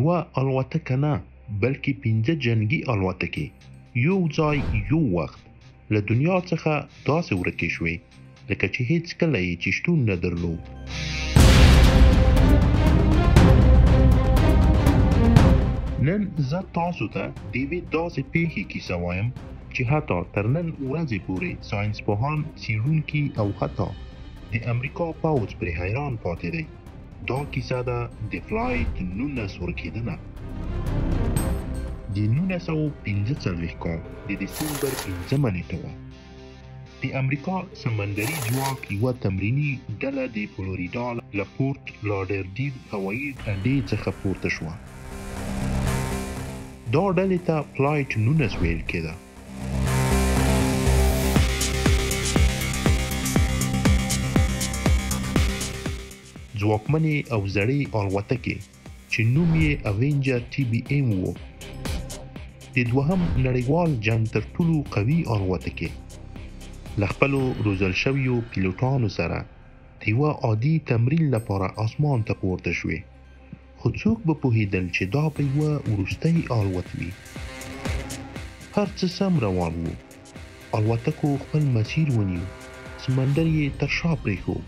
یوه الوتکه نه بلکې 5 جنګي الوتکې یو ځای یو وخت له دنیا څخه داسې ورکې شوې لکه چې هیڅ کله یې چې شتون نه درلود. نن زه تاسو ته د یوې داسې پیښې کیسه وایم چې حتی تر نن ورځې پورې ساینسپوهان، څېړونکي او حتی د امریکا پوځ پرې حیران پاتې دی. دا کیسه ده د فلایټ 19 ورکېدنه. د 1945 کال د دسمبر 5 نیټه وه. د امریکا سمندري ځواک یوه تمریني ډله د فلوریډا له فورټ لاډرډیل هوایي اډې څخه پورته شوه. دا ډلې ته فلایټ 19 ویل کېده. ځواکمنې او زړې الوتکې چې نوم یې اوینجر TBM و، د دوهم نړیوال جنګ تر ټولو قوي الوتکې له خپلو روزل شویو پیلوټانو سره د یوه عادي تمرین لپاره اسمان ته پورته شوې. خو څوک به پوهېدل چې دا به یوه وروستۍ الوت وي. هر څه سم روان و. الوتکو خپل مسیر ونیو، سمندر یې تر شا پرېښود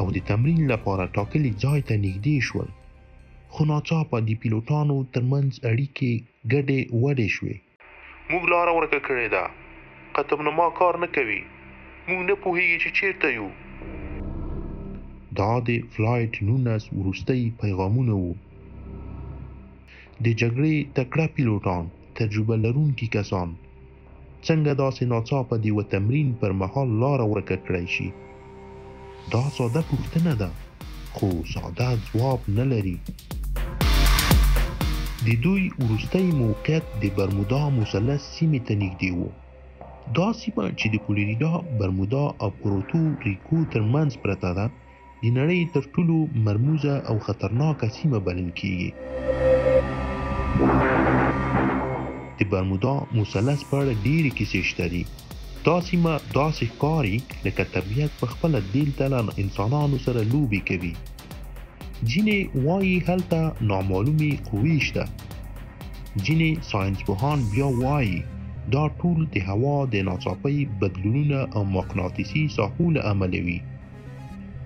او د تمرین لپاره ټاکلي ځای ته نږدې شول. خو ناڅاپه د پیلوټانو ترمنځ اړیکې ګډې وډې شوې. موږ لاره ورکه کړې ده، قطبنما کار نه کوي، موږ نه پوهېږي چې چیرته یو. دا د فلایټ 19 وروستۍ پیغامونه وو. د جګړې تکړه پیلوټان، تجربه لرونکي کسان څنګه داسې ناڅاپه د یوه تمرین پر مهال لاره ورکه کړی شي؟ دا ساده پوښتنه ده خو ساده ځواب نه لري. د دوی وروستی موقعیت د برمودا مثلث سیمې ته نږدې و. دا سیمه چې د فلوریډا، برمودا او پورتو ریکو ترمنځ پرته ده د نړۍ تر ټولو مرموزه او خطرناکه سیمه بلل کېږي. د برمودا مثلث په اړه ډېرې کیسې شته دي. دا سیمه داسې ښکاري لکه طبیعت په خپله دلته له انسانانو سره لوبې کوي. ځینې وایي هلته نامعلومې قوې شته. ځینې ساینسپوهان بیا وایي دا ټول د هوا د ناڅاپي بدلونونه او مقناطیسي ساحو له امله وي.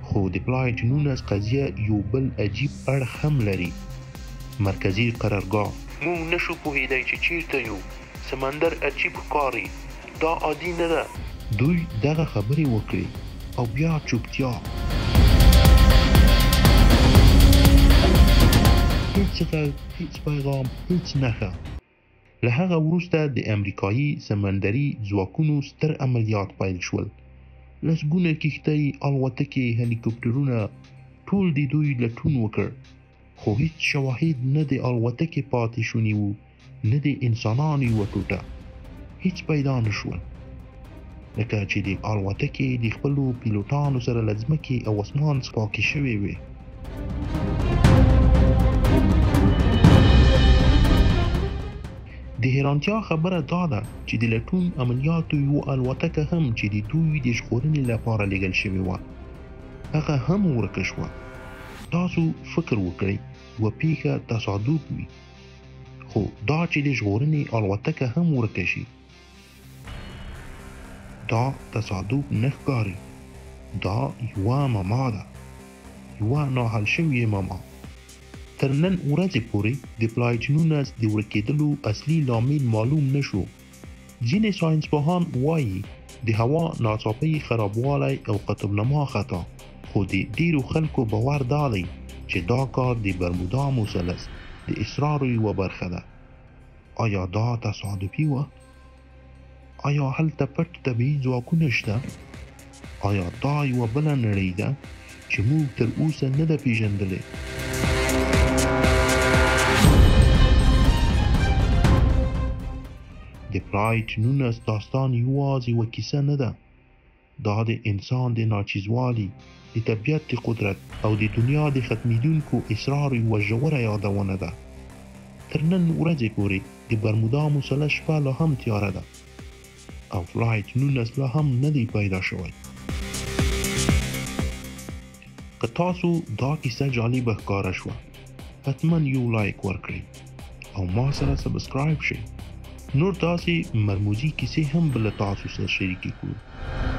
خو د فلایټ 19 قضیه یو بل عجیب اړخ هم لري. مرکزي قرارګاه. موږ نشو پوهېدی چې چیرته یو. سمندر عجیب ښکاري. دا عادي نه ده. دوی دغه خبرې وکړي او بیا چوپتیا. هیڅ غږ، هیڅ پیغام، هیڅ نښه. له هغه وروسته د امریکایي سمندري ځواکونو ستر عملیات پیل شول. لسګونه کښتۍ، الوتکې، هلیکوپټرونه، ټول د دوی لټون وکړ. خو هیڅ شواهد نه د الوتکې پاتې شوني وو، نه د انسانانو یوه ټوټه. هیڅ پیدا نه شول. لکه چې د الوتکې د خپلو پیلوټانو سره له ځمکې او اسمان څخه پاکې شوې وې. د حیرانتیا خبره دا ده چې د لټون عملیاتو یوه الوتکه هم چې د دوی د ژغورنې لپاره لېږل شوې وه، هغه هم ورکه شوه. تاسو فکر وکړئ یوه پیښه تصادف وي، خو دا چې د ژغورنې الوتکه هم ورکه شي، دا تصادف نه ښکاري. دا یوه معما ده، یوه ناحل شوې معما. تر نن ورځې پورې د فلایټ 19 د ورکېدلو اصلي لامل معلوم نه شو. ځینې ساینسپوهان وایي د هوا ناڅاپي خرابوالی او قطبنما خطا، خو د ډېرو خلکو باور دا دی چې دا کار د برمودا مثلث د اسرارو یوه برخه ده. آیا دا تصادفي وه؟ آیا هلته پټ طبیعي ځواکونه شته؟ آیا دا یوه بله نړۍ ده چې موږ تر اوسه نه ده پیژندلې؟ د فلایټ 19 داستان یوازې یوه کیسه نه ده. دا د انسان د ناچیزوالي، د طبیعت د قدرت او د دنیا د ختمېدونکو اسرارو یوه ژوره یادونه ده. تر نن ورځې پورې د برمودا مثلث شپه لا هم تیاره ده او فلایټ 19 لا هم نه دی پیدا شوی. که تاسو دا کیسه جالبه ښکاره شوه، حتما یو لایک ورکړئ او ما سره سبسکرایب شئ. نور تاسې مرموزي کیسې هم بل تاسو سره شریکې کړو.